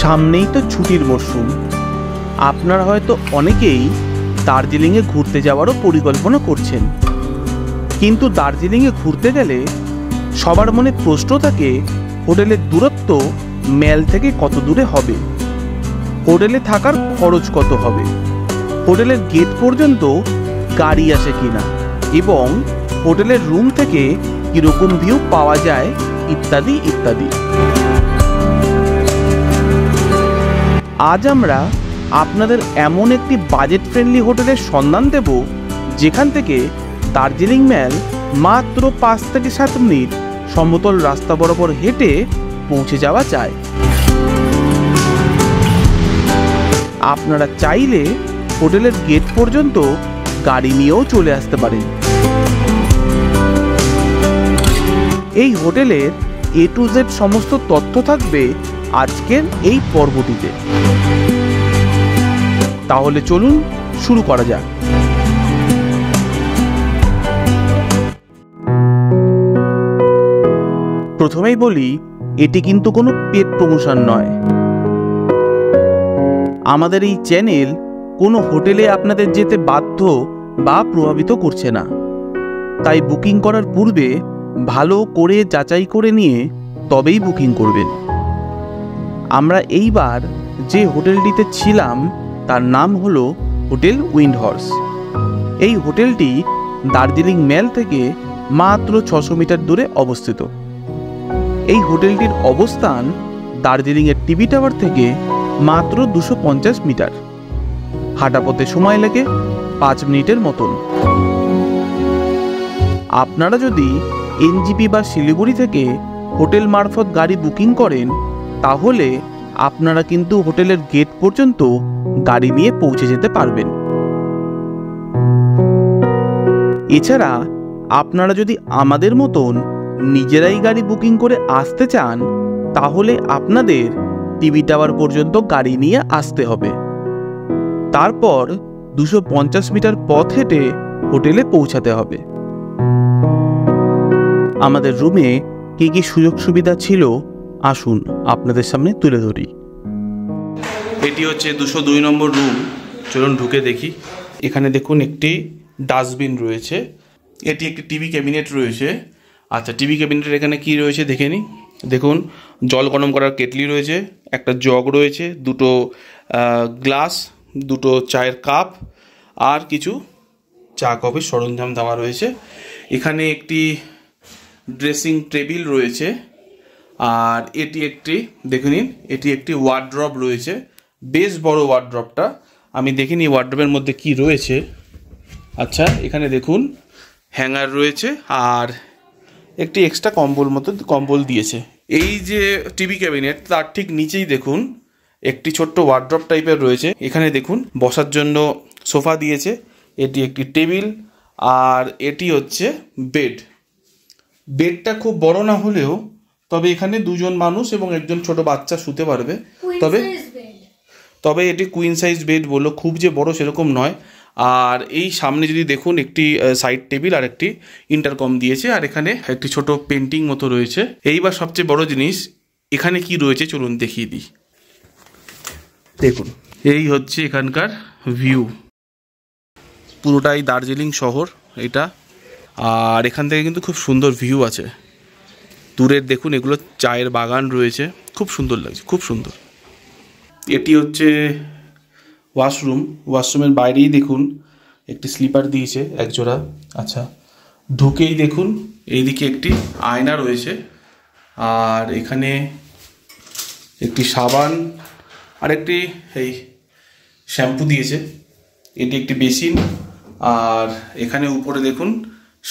সামনেই তো ছুটির মরশুম। আপনারা হয়তো অনেকেই দার্জিলিংয়ে ঘুরতে যাওয়ারও পরিকল্পনা করছেন, কিন্তু দার্জিলিংয়ে ঘুরতে গেলে সবার মনে প্রশ্ন থাকে হোটেলের দূরত্ব ম্যাল থেকে কত দূরে হবে, হোটেলে থাকার খরচ কত হবে, হোটেলের গেট পর্যন্ত গাড়ি আসে কিনা, এবং হোটেলের রুম থেকে কীরকম ভিউ পাওয়া যায় ইত্যাদি ইত্যাদি। আজ আমরা আপনাদের এমন একটি বাজেট ফ্রেন্ডলি হোটেলের সন্ধান দেব যেখান থেকে দার্জিলিং ম্যাল মাত্র 5 থেকে 7 মিনিট সমতল রাস্তা বরাবর হেঁটে পৌঁছে যাওয়া যায়। আপনারা চাইলে হোটেলের গেট পর্যন্ত গাড়ি নিয়েও চলে আসতে পারেন। এই হোটেলের A to Z সমস্ত তথ্য থাকবে আজকের এই পর্বটিতে। তাহলে চলুন শুরু করা যাক। প্রথমেই বলি, এটি কিন্তু কোনো পেড প্রমোশন নয়। আমাদের এই চ্যানেল কোনো হোটেলে আপনাদের যেতে বাধ্য বা প্রভাবিত করছে না, তাই বুকিং করার পূর্বে ভালো করে যাচাই করে নিয়ে তবেই বুকিং করবেন। আমরা এইবার যে হোটেলটিতে ছিলাম তার নাম হলো হোটেল উইন্ডহর্স। এই হোটেলটি দার্জিলিং ম্যাল থেকে মাত্র 600 মিটার দূরে অবস্থিত। এই হোটেলটির অবস্থান দার্জিলিংয়ের টিভি টাওয়ার থেকে মাত্র 250 মিটার। হাঁটা পথে সময় লাগে 5 মিনিটের মতন। আপনারা যদি NGP বা শিলিগুড়ি থেকে হোটেল মারফত গাড়ি বুকিং করেন তাহলে আপনারা কিন্তু হোটেলের গেট পর্যন্ত গাড়ি নিয়ে পৌঁছে যেতে পারবেন। এছাড়া আপনারা যদি আমাদের মতন নিজেরাই গাড়ি বুকিং করে আসতে চান তাহলে আপনাদের টিভি টাওয়ার পর্যন্ত গাড়ি নিয়ে আসতে হবে। তারপর 250 মিটার পথ হেঁটে হোটেলে পৌঁছাতে হবে। আমাদের রুমে কি কি সুযোগ সুবিধা ছিল আসুন আপনাদের সামনে তুলে ধরি। এটি হচ্ছে 202 নম্বর রুম। চলুন ঢুকে দেখি। এখানে দেখুন একটি ডাস্টবিন রয়েছে, এটি একটি টিভি ক্যাবিনেট রয়েছে। আচ্ছা, টিভি ক্যাবিনেটের এখানে কি রয়েছে দেখে নিই। দেখুন, জল গরম করার কেটলি রয়েছে, একটা জগ রয়েছে, দুটো গ্লাস, দুটো চায়ের কাপ আর কিছু চা কফির সরঞ্জাম দেওয়া রয়েছে। এখানে একটি ড্রেসিং টেবিল রয়েছে আর এটি একটি দেখে নিন, এটি একটি ওয়ার্ড্রপ রয়েছে, বেশ বড় ওয়ার্ড্রপটা। আমি দেখিনি ওয়ার্ড্রপের মধ্যে কি রয়েছে। আচ্ছা, এখানে দেখুন হ্যাঙ্গার রয়েছে আর একটি এক্সট্রা কম্বল দিয়েছে। এই যে টিভি ক্যাবিনেট তার ঠিক নিচেই দেখুন একটি ছোট্ট ওয়ার্ড্রপ টাইপের রয়েছে। এখানে দেখুন বসার জন্য সোফা দিয়েছে, এটি একটি টেবিল আর এটি হচ্ছে বেড। বেডটা খুব বড় না হলেও তবে এখানে 2 জন মানুষ এবং একজন ছোট বাচ্চা শুতে পারবে। তবে এটি কুইন সাইজ বেড বললো, খুব যে বড় সেরকম নয়। আর এই সামনে যদি দেখুন একটি সাইড টেবিল আর একটি ইন্টারকম দিয়েছে আর এখানে একটি ছোট পেন্টিং মতো রয়েছে। এইবার সবচেয়ে বড় জিনিস, এখানে কি রয়েছে চলুন দেখিয়ে দিই। দেখুন, এই হচ্ছে এখানকার ভিউ, পুরোটাই দার্জিলিং শহর এটা। আর এখান থেকে কিন্তু খুব সুন্দর ভিউ আছে। দূরের দেখুন এগুলো চায়ের বাগান রয়েছে, খুব সুন্দর লাগছে, খুব সুন্দর। এটি হচ্ছে ওয়াশরুমের বাইরেই দেখুন একটি স্লিপার দিয়েছে একজোড়া। আচ্ছা, ঢুকেই দেখুন এইদিকে একটি আয়না রয়েছে আর এখানে একটি সাবান আর একটি এই শ্যাম্পু দিয়েছে। এটি একটি বেসিন আর এখানে উপরে দেখুন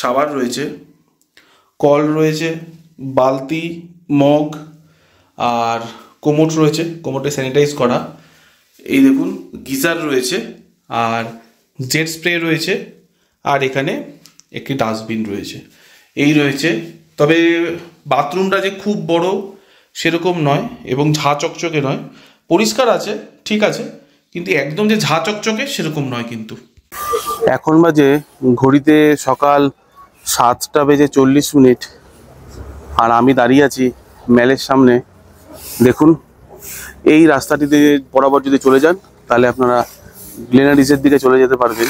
শাওয়ার রয়েছে, কল রয়েছে, বালতি, মগ আর কোমোট রয়েছে, কোমোটে স্যানিটাইজ করা। এই দেখুন গিজার রয়েছে আর জেট স্প্রে রয়েছে আর এখানে একটি ডাস্টবিন রয়েছে। এই রয়েছে, তবে বাথরুমটা যে খুব বড় সেরকম নয় এবং ঝাঁ চকচকে নয়, পরিষ্কার আছে ঠিক আছে, কিন্তু একদম যে ঝাঁ চকচকে সেরকম নয়। কিন্তু এখন বাজে ঘড়িতে সকাল 7:40 আর আমি দাঁড়িয়ে আছি ম্যালের সামনে। দেখুন এই রাস্তাটিতে বরাবর যদি চলে যান তাহলে আপনারা গ্লেনারিসের দিকে চলে যেতে পারবেন।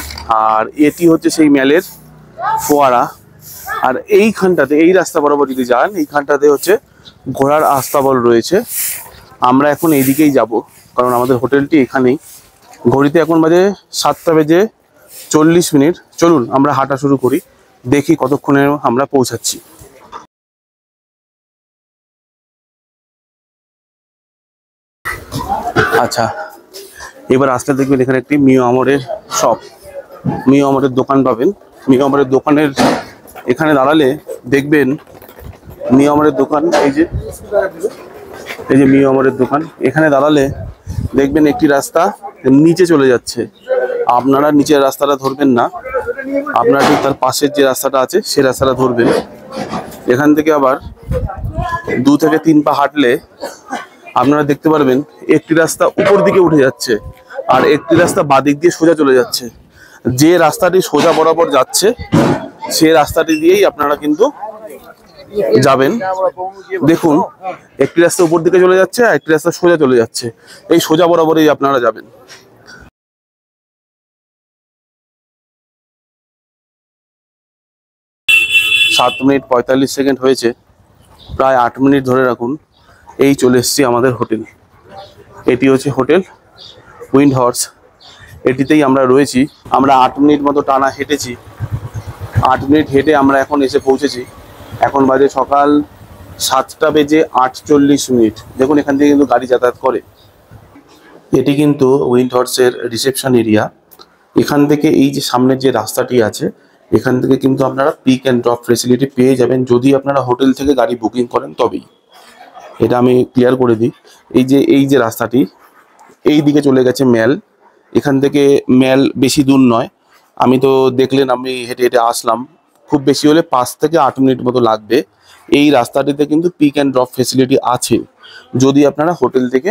আর এটি হচ্ছে সেই ম্যালের ফোয়ারা। আর এইখানটাতে এই রাস্তা বরাবর যদি যান এইখানটাতে হচ্ছে ঘোড়ার আস্তাবল রয়েছে। আমরা এখন এইদিকেই যাব, কারণ আমাদের হোটেলটি এখানেই। ঘড়িতে এখন বাজে 7:40। চলুন আমরা হাঁটা শুরু করি, দেখি কতক্ষণে আমরা পৌঁছাচ্ছি। আচ্ছা, এবার আসলে দেখবেন এখানে একটি মিও আমরের শপ, মিও আমরের দোকান পাবেন। মিও আমরের দোকানের এখানে দাঁড়ালে দেখবেন মিও আমরের দোকান, এই যে মিও আমরের দোকান, এখানে দাঁড়ালে দেখবেন একটি রাস্তা নিচে চলে যাচ্ছে। আপনারা নিচের রাস্তাটা ধরবেন না, আপনারা ঠিক তার পাশের যে রাস্তাটা আছে সেই রাস্তাটা ধরবেন। এখান থেকে আবার 2 থেকে 3 পা হাঁটলে আপনারা দেখতে পারবেন একটি রাস্তা উপর দিকে উঠে যাচ্ছে আর একটি রাস্তা বাদিক দিয়ে সোজা চলে যাচ্ছে। যে রাস্তাটি সোজা বরাবর যাচ্ছে সেই রাস্তাটি দিয়েই আপনারা কিন্তু যাবেন। দেখুন, একটি রাস্তা উপর দিকে চলে যাচ্ছে আর একটি রাস্তা সোজা চলে যাচ্ছে। এই সোজা বরাবরই আপনারা যাবেন। 7:45 হয়েছে, প্রায় 8 মিনিট ধরে রাখুন। এই চলে এসেছি আমাদের হোটেল। এটি হচ্ছে হোটেল উইন্ড হর্স, এটিতেই আমরা রয়েছি। আমরা 8 মিনিট মতো টানা হেঁটেছি। 8 মিনিট হেঁটে আমরা এখন এসে পৌঁছেছি। এখন বাজে সকাল 7:48। দেখুন এখান থেকে কিন্তু গাড়ি যাতায়াত করে। এটি কিন্তু উইন্ড হর্সের রিসেপশন এরিয়া। এখান থেকে এই যে সামনের যে রাস্তাটি আছে এখান থেকে কিন্তু আপনারা পিক অ্যান্ড ড্রপ ফেসিলিটি পেয়ে যাবেন, যদি আপনারা হোটেল থেকে গাড়ি বুকিং করেন তবেই। এটা আমি ক্লিয়ার করে দিই। এই যে রাস্তাটি এই দিকে চলে গেছে ম্যাল। এখান থেকে ম্যাল বেশি দূর নয়, আমি তো দেখলেন আমি হেঁটে হেঁটে আসলাম। খুব বেশি হলে 5 থেকে 8 মিনিট মতো লাগবে। এই রাস্তাটিতে কিন্তু পিক অ্যান্ড ড্রপ ফেসিলিটি আছে, যদি আপনারা হোটেল থেকে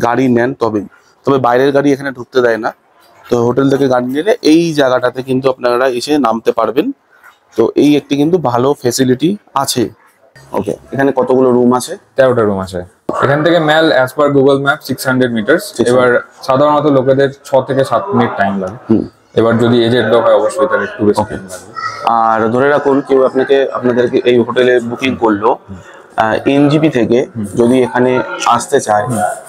গাড়ি নেন তবেই। তবে বাইরের গাড়ি এখানে ঢুকতে দেয় না। তো হোটেল থেকে গাড়ি নিলে এই জায়গাটাতে কিন্তু আপনারা এসে নামতে পারবেন। তো এই একটি কিন্তু ভালো ফেসিলিটি আছে। ওকে, এখানে কতগুলো রুম আছে? 13টা রুম আছে। এখান থেকে mall as per Google map 600 metres. এবার সাধারণত লোকেদের 6 থেকে 7 মিনিট টাইম লাগে। এবার যদি এজেড লোক হয় অবশ্যই তার একটু বেশি টাইম লাগবে। আর ধরে রাখুন কেউ আপনাদেরকে এই হোটেলে বুকিং করলো এনজিপি থেকে, যদি এখানে আসতে চায়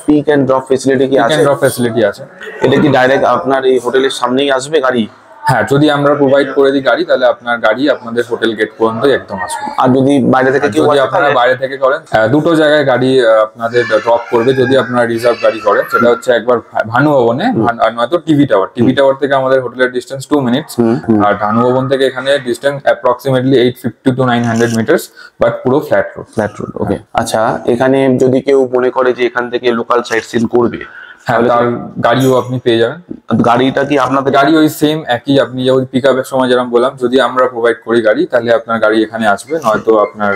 পিক অ্যান্ড ড্রপ ফেসিলিটি কি আছে? পিক অ্যান্ড ড্রপ ফেসিলিটি আছে। এটা কি ডাইরেক্ট আপনার এই হোটেলের সামনেই আসবে গাড়ি? হ্যাঁ, যদি আমরা প্রোভাইড করে দিই গাড়ি তাহলে আপনার গাড়ি আপনাদের হোটেল গেট পর্যন্তই একদম আসবে। আর যদি বাইরে থেকে কেউ যদি আপনারা বাইরে থেকে করেন, দুটো জায়গায় গাড়ি আপনাদের ড্রপ করবে। যদি আপনারা রিজার্ভ গাড়ি করেন সেটা হচ্ছে একবার ভানু ভবনে, আর নয়তো টিভি টাওয়ার থেকে আমাদের হোটেলের ডিস্টেন্স 2 মিনিটস। আর ভানু ভবন থেকে এখানে distance approximately 850 to 900 metres, but পুরো ফ্ল্যাট রোড। ওকে, আচ্ছা, এখানে যদি কেউ মনে করে যে এখান থেকে লোকাল সাইট সিন করবে, হ্যাঁ, তার গাড়িও আপনি পেয়ে যাবেন। গাড়িটা কি আপনাদের? গাড়ি ওই সেম একই, আপনি যেমন পিক আপের সময় যেরকম বললাম, যদি আমরা প্রোভাইড করি গাড়ি তাহলে আপনার গাড়ি এখানে আসবে, নয়তো আপনার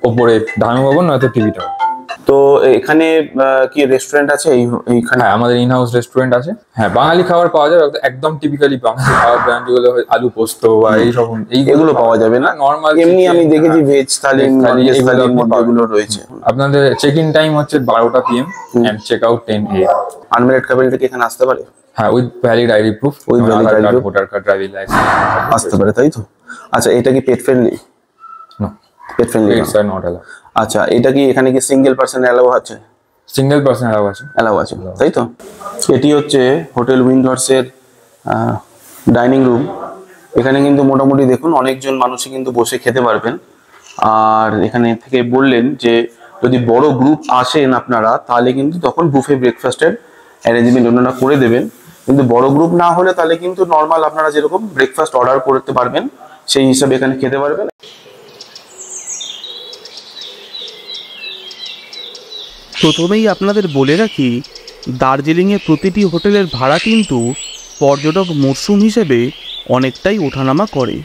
ওপরে ধানু ভবন নয়তো টিভি টাওয়ার। তো এখানে কি রেস্টুরেন্ট আছে? এইখানে আমাদের ইন হাউস রেস্টুরেন্ট আছে। হ্যাঁ, বাঙালি খাবার পাওয়া যাবে, একদম টিপিক্যালি বাঙালি খাবার ব্র্যান্ড যেগুলো হয় আলু পোস্ত বা এইসব এইগুলো পাওয়া যাবে না। নরমাল এমনি আমি দেখেছি ভেজ থালি এগুলো রয়েছে। আপনাদের চেক ইন টাইম হচ্ছে 12টা PM and check out 10 AM। Unmarried কাপলটা কি এখানে আসতে পারে? হ্যাঁ, with valid ID proof, voter card, driving licence আসতে পারে, তাই তো? আচ্ছা, এটা কি pet friendly? No, pet friendly it's not allow. আচ্ছা, এটা কি এখানে কি সিঙ্গেল পারসন অ্যালাউ আছে? সিঙ্গেল পারসন অ্যালাউ আছে, তাই তো? এটি হচ্ছে হোটেল উইন্ড হর্সের ডাইনিং রুম। এখানে কিন্তু মোটামুটি দেখুন অনেকজন মানুষই কিন্তু বসে খেতে পারবেন। আর এখানে থেকে বললেন যে যদি বড় গ্রুপ আসেন আপনারা তাহলে কিন্তু তখন বুফে ব্রেকফাস্টের অ্যারেঞ্জমেন্ট ওনারা করে দেবেন। কিন্তু বড় গ্রুপ না হলে তাহলে কিন্তু নর্মাল আপনারা যেরকম ব্রেকফাস্ট অর্ডার করতে পারবেন সেই হিসাবে এখানে খেতে পারবেন। প্রথমেই আপনাদের বলে রাখি, দার্জিলিংয়ে প্রতিটি হোটেলের ভাড়া কিন্তু পর্যটক মরশুম হিসেবে অনেকটাই ওঠানামা করে।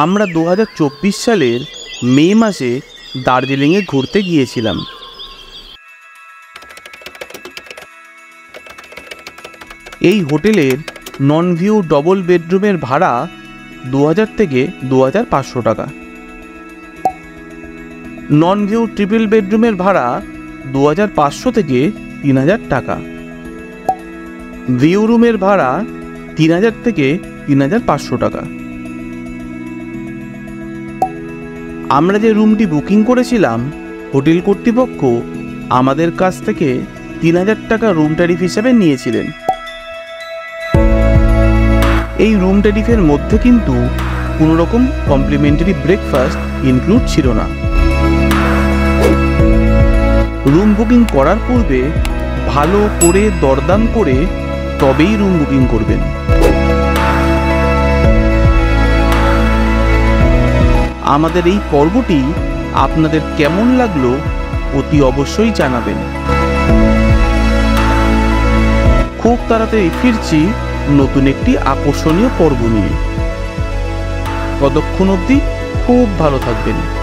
আমরা 2024 সালের মে মাসে দার্জিলিংয়ে ঘুরতে গিয়েছিলাম। এই হোটেলের নন ভিউ ডবল বেডরুমের ভাড়া 2000 থেকে 2500 টাকা। নন ভিউ ট্রিপল বেডরুমের ভাড়া 2500 থেকে 3000 টাকা। ভিউ রুমের ভাড়া 3000 থেকে 3500 টাকা। আমরা যে রুমটি বুকিং করেছিলাম, হোটেল কর্তৃপক্ষ আমাদের কাছ থেকে 3000 টাকা রুম ট্যারিফ হিসাবে নিয়েছিলেন। এই রুম ট্যারিফের মধ্যে কিন্তু কোনো রকম কমপ্লিমেন্টারি ব্রেকফাস্ট ইনক্লুড ছিল না। রুম বুকিং করার পূর্বে ভালো করে দরদাম করে তবেই রুম বুকিং করবেন। আমাদের এই পর্বটি আপনাদের কেমন লাগলো অতি অবশ্যই জানাবেন। খুব তাড়াতাড়ি ফিরছি নতুন একটি আকর্ষণীয় পর্ব নিয়ে। ততক্ষণ অবধি খুব ভালো থাকবেন।